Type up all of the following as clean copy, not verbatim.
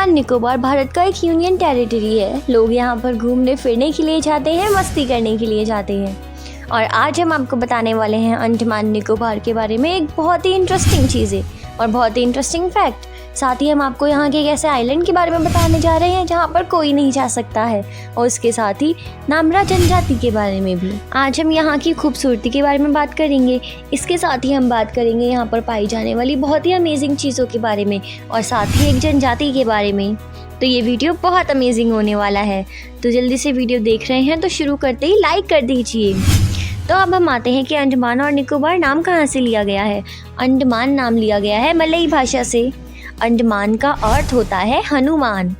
अंडमान निकोबार भारत का एक union territory है। लोग यहाँ पर घूमने फिरने के लिए जाते हैं, मस्ती करने के लिए जाते हैं। और आज हम आपको बताने वाले हैं अंडमान निकोबार के बारे में एक बहुत ही इंटरेस्टिंग चीज़ें और बहुत ही इंटरेस्टिंग फैक्ट। साथ ही हम आपको यहाँ के एक ऐसे आइलैंड के बारे में बताने जा रहे हैं जहाँ पर कोई नहीं जा सकता है, और उसके साथ ही नामरा जनजाति के बारे में भी। आज हम यहाँ की खूबसूरती के बारे में बात करेंगे। इसके साथ ही हम बात करेंगे यहाँ पर पाई जाने वाली बहुत ही अमेजिंग चीज़ों के बारे में और साथ ही एक जनजाति के बारे में। तो ये वीडियो बहुत अमेजिंग होने वाला है। तो जल्दी से वीडियो देख रहे हैं तो शुरू करते ही लाइक कर दीजिए। तो अब हम आते हैं कि अंडमान और निकोबार नाम कहाँ से लिया गया है। अंडमान नाम लिया गया है मलई भाषा से। अंडमान का अर्थ होता है हनुमान।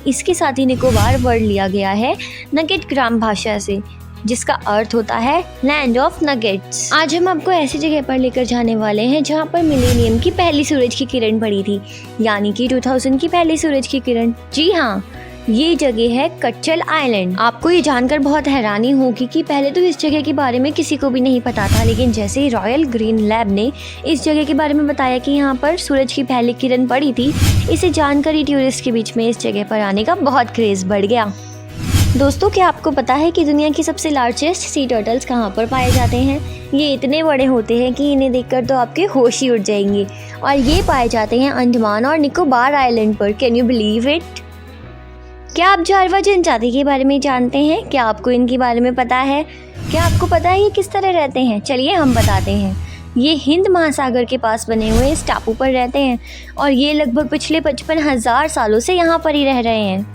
इसके साथ ही निकोबार वर्ड लिया गया है नगेट ग्राम भाषा से, जिसका अर्थ होता है लैंड ऑफ नगेट्स। आज हम आपको ऐसी जगह पर लेकर जाने वाले हैं जहां पर मिलेनियम की पहली सूरज की किरण पड़ी थी, यानी कि 2000 की पहली सूरज की किरण। जी हाँ, ये जगह है कच्चल आइलैंड। आपको ये जानकर बहुत हैरानी होगी कि पहले तो इस जगह के बारे में किसी को भी नहीं पता था, लेकिन जैसे ही रॉयल ग्रीन लैब ने इस जगह के बारे में बताया कि यहाँ पर सूरज की पहली किरण पड़ी थी, इसे जानकर ही टूरिस्ट के बीच में इस जगह पर आने का बहुत क्रेज बढ़ गया। दोस्तों, क्या आपको पता है कि दुनिया की सबसे लार्जेस्ट सी टर्टल्स कहाँ पर पाए जाते हैं? ये इतने बड़े होते हैं कि इन्हें देखकर तो आपके होश ही उड़ जाएंगे, और ये पाए जाते हैं अंडमान और निकोबार आइलैंड पर। Can you believe it? क्या आप जारवा जनजाति के बारे में जानते हैं? क्या आपको इनके बारे में पता है? क्या आपको पता है ये किस तरह रहते हैं? चलिए हम बताते हैं। ये हिंद महासागर के पास बने हुए इस टापू पर रहते हैं और ये लगभग पिछले 55,000 सालों से यहाँ पर ही रह रहे हैं।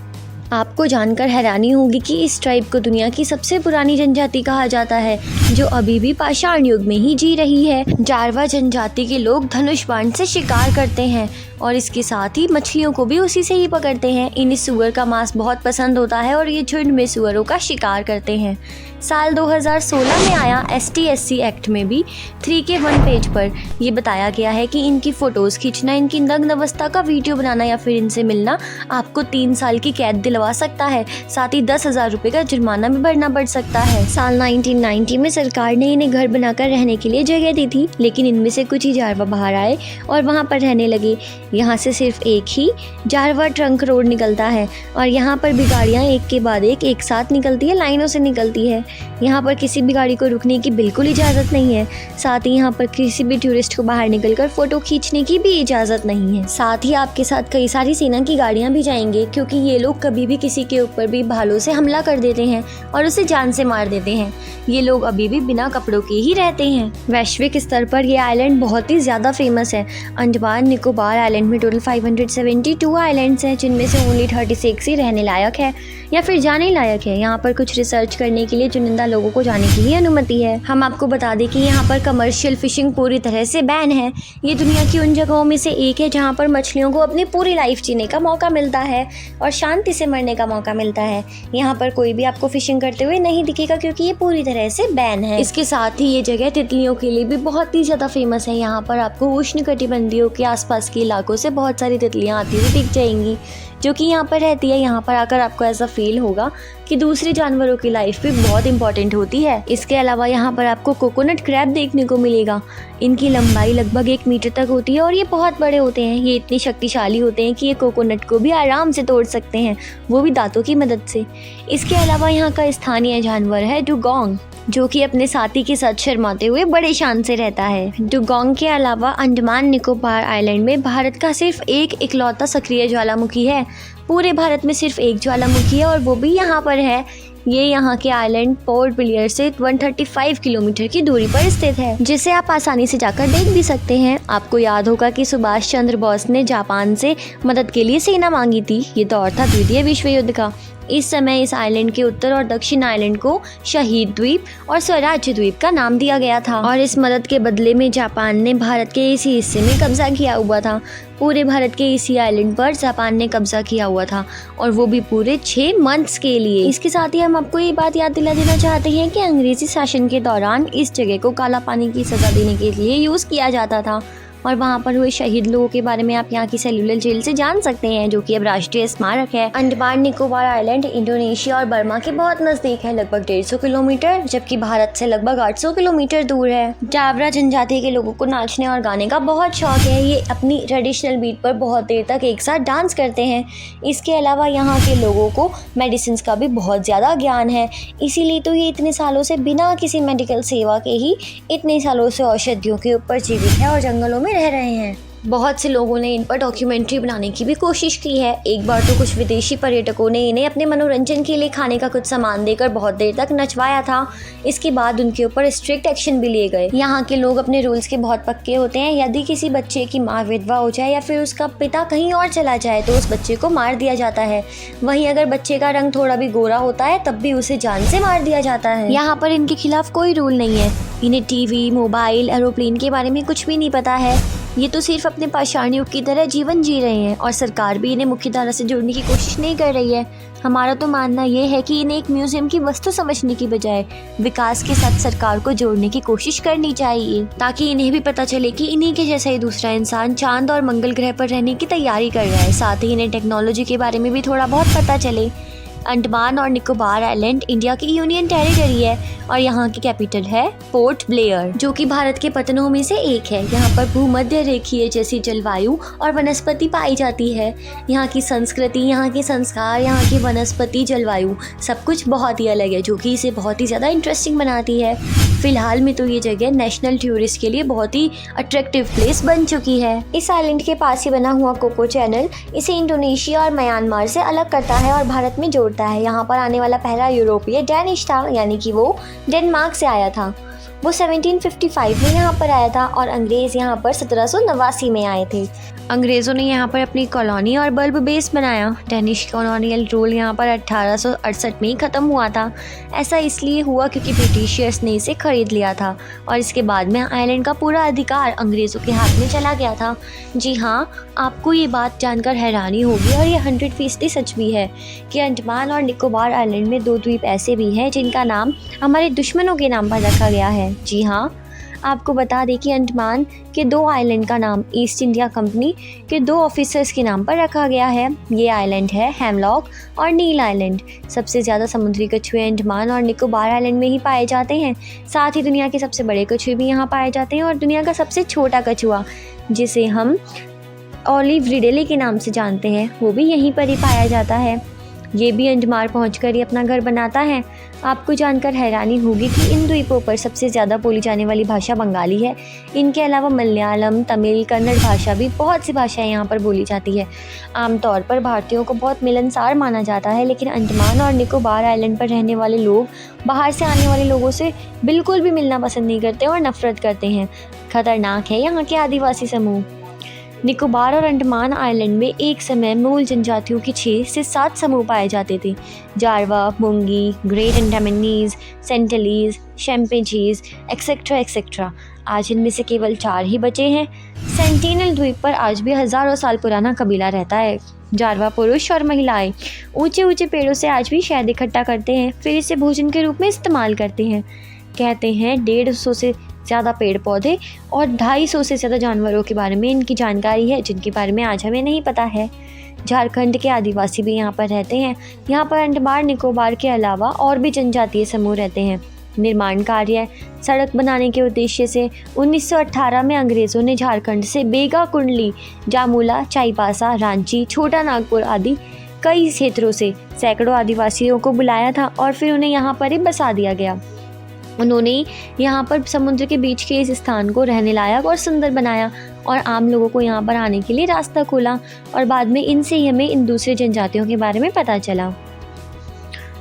आपको जानकर हैरानी होगी कि इस ट्राइब को दुनिया की सबसे पुरानी जनजाति कहा जाता है, जो अभी भी पाषाण युग में ही जी रही है। जारवा जनजाति के लोग धनुष बाण से शिकार करते हैं और इसके साथ ही मछलियों को भी उसी से ही पकड़ते हैं। इन्हें सुअर का मांस बहुत पसंद होता है और ये झुंड में सुअरों का शिकार करते हैं। साल 2016 में आया ST/SC एक्ट में भी 3K1 पेज पर ये बताया गया है कि इनकी फ़ोटोज़ खींचना, इनकी नग्न अवस्था का वीडियो बनाना या फिर इनसे मिलना आपको 3 साल की कैद दिलवा सकता है। साथ ही 10,000 रुपये का जुर्माना भी भरना पड़ सकता है। साल 1990 में सरकार ने इन्हें घर बनाकर रहने के लिए जगह दी थी, लेकिन इनमें से कुछ ही जारवा बाहर आए और वहाँ पर रहने लगे। यहाँ से सिर्फ एक ही जारवा ट्रंक रोड निकलता है और यहाँ पर भी गाड़ियाँ एक के बाद एक साथ निकलती है, लाइनों से निकलती है। यहाँ पर किसी भी गाड़ी को रुकने की बिल्कुल इजाज़त नहीं है। साथ ही यहाँ पर किसी भी टूरिस्ट को बाहर निकलकर फ़ोटो खींचने की भी इजाज़त नहीं है। साथ ही आपके साथ कई सारी सेना की गाड़ियाँ भी जाएंगे, क्योंकि ये लोग कभी भी किसी के ऊपर भी भालों से हमला कर देते हैं और उसे जान से मार देते हैं। ये लोग अभी भी बिना कपड़ों के ही रहते हैं। वैश्विक स्तर पर ये आइलैंड बहुत ही ज़्यादा फेमस है। अंडमान निकोबार आइलैंड में टोटल 572 आइलैंड्स हैं, जिनमें से ओनली 36 ही रहने लायक है या फिर जाने लायक है। यहाँ पर कुछ रिसर्च करने के लिए चुनिंदा लोगों को जाने की ही अनुमति है। हम आपको बता दें कि यहाँ पर कमर्शियल फिशिंग पूरी तरह से बैन है। ये दुनिया की उन जगहों में से एक है जहाँ पर मछलियों को अपनी पूरी लाइफ जीने का मौका मिलता है और शांति से मरने का मौका मिलता है। यहाँ पर कोई भी आपको फिशिंग करते हुए नहीं दिखेगा, क्योंकि ये पूरी तरह से बैन है। इसके साथ ही ये जगह तितलियों के लिए भी बहुत ही ज़्यादा फेमस है। यहाँ पर आपको उष्णकटिबंधीय के आसपास के इलाकों से बहुत सारी तितलियाँ आती हुई दिख जाएंगी, जो कि यहाँ पर रहती है। यहाँ पर आकर आपको ऐसा फील होगा कि दूसरे जानवरों की लाइफ भी बहुत इंपॉर्टेंट होती है। इसके अलावा यहाँ पर आपको कोकोनट क्रैब देखने को मिलेगा। इनकी लंबाई लगभग 1 मीटर तक होती है और ये बहुत बड़े होते हैं। ये इतनी शक्तिशाली होते हैं कि ये कोकोनट को भी आराम से तोड़ सकते हैं, वो भी दांतों की मदद से। इसके अलावा यहाँ का स्थानीय जानवर है डुगोंग, जो कि अपने साथी के साथ शर्माते हुए बड़े शान से रहता है। डुगोंग के अलावा अंडमान निकोबार आइलैंड में भारत का सिर्फ एक इकलौता सक्रिय ज्वालामुखी है। पूरे भारत में सिर्फ एक ज्वालामुखी है और वो भी यहाँ पर है। ये यहाँ के आइलैंड पोर्ट ब्लेयर से 135 किलोमीटर की दूरी पर स्थित है, जिसे आप आसानी से जाकर देख भी सकते हैं। आपको याद होगा कि सुभाष चंद्र बोस ने जापान से मदद के लिए सेना मांगी थी। ये दौर था द्वितीय विश्व युद्ध का। इस समय इस आइलैंड के उत्तर और दक्षिण आइलैंड को शहीद द्वीप और स्वराज्य द्वीप का नाम दिया गया था, और इस मदद के बदले में जापान ने भारत के इसी हिस्से में कब्जा किया हुआ था। पूरे भारत के इसी आइलैंड पर जापान ने कब्जा किया हुआ था, और वो भी पूरे 6 मंथ्स के लिए। इसके साथ ही हम आपको ये बात याद दिला देना चाहते हैं कि अंग्रेजी शासन के दौरान इस जगह को काला पानी की सजा देने के लिए यूज़ किया जाता था। और वहाँ पर हुए शहीद लोगों के बारे में आप यहाँ की सेल्युलर जेल से जान सकते हैं, जो कि अब राष्ट्रीय स्मारक है। अंडमान निकोबार आइलैंड इंडोनेशिया और बर्मा के बहुत नजदीक है, लगभग 150 किलोमीटर, जबकि भारत से लगभग 800 किलोमीटर दूर है। जावरा जनजाति के लोगों को नाचने और गाने का बहुत शौक है। ये अपनी ट्रेडिशनल बीट पर बहुत देर तक एक साथ डांस करते हैं। इसके अलावा यहाँ के लोगों को मेडिसिन का भी बहुत ज़्यादा ज्ञान है, इसीलिए तो ये इतने सालों से बिना किसी मेडिकल सेवा के ही इतने सालों से औषधियों के ऊपर जीवित है और जंगलों में रह रहे हैं। बहुत से लोगों ने इन पर डॉक्यूमेंट्री बनाने की भी कोशिश की है। एक बार तो कुछ विदेशी पर्यटकों ने इन्हें अपने मनोरंजन के लिए खाने का कुछ सामान देकर बहुत देर तक नचवाया था। इसके बाद उनके ऊपर स्ट्रिक्ट एक्शन भी लिए गए। यहाँ के लोग अपने रूल्स के बहुत पक्के होते हैं। यदि किसी बच्चे की माँ विधवा हो जाए या फिर उसका पिता कहीं और चला जाए तो उस बच्चे को मार दिया जाता है। वहीं अगर बच्चे का रंग थोड़ा भी गोरा होता है तब भी उसे जान से मार दिया जाता है। यहाँ पर इनके खिलाफ कोई रूल नहीं है। इन्हें टीवी, मोबाइल, एरोप्लेन के बारे में कुछ भी नहीं पता है। ये तो सिर्फ अपने पाषाण युग की तरह जीवन जी रहे हैं और सरकार भी इन्हें मुख्यधारा से जोड़ने की कोशिश नहीं कर रही है। हमारा तो मानना ये है कि इन्हें एक म्यूजियम की वस्तु समझने की बजाय विकास के साथ सरकार को जोड़ने की कोशिश करनी चाहिए, ताकि इन्हें भी पता चले कि इन्हीं के जैसा ही दूसरा इंसान चांद और मंगल ग्रह पर रहने की तैयारी कर रहा है। साथ ही इन्हें टेक्नोलॉजी के बारे में भी थोड़ा बहुत पता चले। अंडमान और निकोबार आइलैंड इंडिया की यूनियन टेरिटरी है और यहाँ की कैपिटल है पोर्ट ब्लेयर, जो कि भारत के पत्तनों में से एक है। यहाँ पर भूमध्य रेखीय जैसी जलवायु और वनस्पति पाई जाती है। यहाँ की संस्कृति, यहाँ के संस्कार, यहाँ की वनस्पति, जलवायु सब कुछ बहुत ही अलग है, जो कि इसे बहुत ही ज़्यादा इंटरेस्टिंग बनाती है। फिलहाल में तो ये जगह नेशनल टूरिस्ट के लिए बहुत ही अट्रैक्टिव प्लेस बन चुकी है। इस आइलैंड के पास ही बना हुआ कोको चैनल इसे इंडोनेशिया और म्यांमार से अलग करता है और भारत में जोड़ता है। यहाँ पर आने वाला पहला यूरोपीय डैनिश था, यानी कि वो डेनमार्क से आया था। वो 1755 में यहाँ पर आया था और अंग्रेज़ यहाँ पर 1789 में आए थे। अंग्रेज़ों ने यहाँ पर अपनी कॉलोनी और बल्ब बेस बनाया। डेनिश कॉलोनियल रूल यहाँ पर 1868 में ही ख़त्म हुआ था। ऐसा इसलिए हुआ क्योंकि ब्रिटिशर्स ने इसे ख़रीद लिया था और इसके बाद में आइलैंड का पूरा अधिकार अंग्रेज़ों के हाथ में चला गया था। जी हाँ, आपको ये बात जानकर हैरानी होगी और ये 100% सच भी है कि अंडमान और निकोबार आइलैंड में 2 द्वीप ऐसे भी हैं जिनका नाम हमारे दुश्मनों के नाम पर रखा गया है। जी हाँ, आपको बता दें कि अंडमान के 2 आइलैंड का नाम ईस्ट इंडिया कंपनी के 2 ऑफिसर्स के नाम पर रखा गया है। ये आइलैंड है हेमलॉक और नील आइलैंड। सबसे ज़्यादा समुद्री कछुए अंडमान और निकोबार आइलैंड में ही पाए जाते हैं। साथ ही दुनिया के सबसे बड़े कछुए भी यहाँ पाए जाते हैं और दुनिया का सबसे छोटा कछुआ, जिसे हम ऑलिव रिडेले के नाम से जानते हैं, वो भी यहीं पर ही पाया जाता है। ये भी अंडमान पहुंचकर ही अपना घर बनाता है। आपको जानकर हैरानी होगी कि इन द्वीपों पर सबसे ज़्यादा बोली जाने वाली भाषा बंगाली है। इनके अलावा मलयालम, तमिल, कन्नड़ भाषा भी बहुत सी भाषाएं यहाँ पर बोली जाती है। आमतौर पर भारतीयों को बहुत मिलनसार माना जाता है, लेकिन अंडमान और निकोबार आइलैंड पर रहने वाले लोग बाहर से आने वाले लोगों से बिल्कुल भी मिलना पसंद नहीं करते और नफरत करते हैं। खतरनाक है यहाँ के आदिवासी समूह। निकोबार और अंडमान आइलैंड में एक समय मूल जनजातियों के 6 से 7 समूह पाए जाते थे। जारवा, मुंगी, ग्रेट अंडमानीज, सेंटलीज, शैम्पेंजीज, एक्सेट्रा। आज इनमें से केवल 4 ही बचे हैं। सेंटिनल द्वीप पर आज भी हज़ारों साल पुराना कबीला रहता है। जारवा पुरुष और महिलाएं ऊंचे पेड़ों से आज भी शहद इकट्ठा करते हैं, फिर इसे भोजन के रूप में इस्तेमाल करते हैं। कहते हैं 150 से ज़्यादा पेड़ पौधे और 250 से ज़्यादा जानवरों के बारे में इनकी जानकारी है, जिनके बारे में आज हमें नहीं पता है। झारखंड के आदिवासी भी यहाँ पर रहते हैं। यहाँ पर अंडमान निकोबार के अलावा और भी जनजातीय समूह रहते हैं। निर्माण कार्य, सड़क बनाने के उद्देश्य से 1918 में अंग्रेज़ों ने झारखंड से बेगा कुंडली, जामुला, चाईबासा, रांची, छोटा नागपुर आदि कई क्षेत्रों से सैकड़ों आदिवासियों को बुलाया था और फिर उन्हें यहाँ पर ही बसा दिया गया। उन्होंने यहाँ पर समुद्र के बीच के इस स्थान को रहने लायक और सुंदर बनाया और आम लोगों को यहाँ पर आने के लिए रास्ता खोला और बाद में इनसे ही हमें इन दूसरे जनजातियों के बारे में पता चला।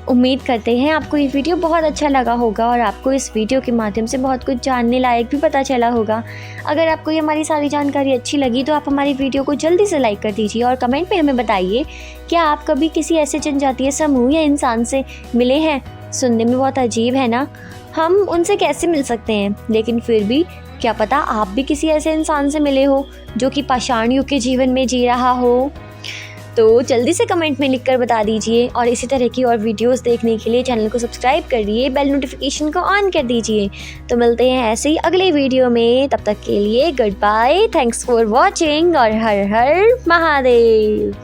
उम्मीद करते हैं आपको ये वीडियो बहुत अच्छा लगा होगा और आपको इस वीडियो के माध्यम से बहुत कुछ जानने लायक भी पता चला होगा। अगर आपको ये हमारी सारी जानकारी अच्छी लगी तो आप हमारी वीडियो को जल्दी से लाइक कर दीजिए और कमेंट में हमें बताइए क्या आप कभी किसी ऐसे जनजातीय समूह या इंसान से मिले हैं। सुनने में बहुत अजीब है ना, हम उनसे कैसे मिल सकते हैं, लेकिन फिर भी क्या पता आप भी किसी ऐसे इंसान से मिले हो जो कि पाषाण युग के जीवन में जी रहा हो। तो जल्दी से कमेंट में लिखकर बता दीजिए और इसी तरह की और वीडियोस देखने के लिए चैनल को सब्सक्राइब करिए, बेल नोटिफिकेशन को ऑन कर दीजिए। तो मिलते हैं ऐसे ही अगले वीडियो में, तब तक के लिए goodbye, thanks for watching और हर हर महादेव।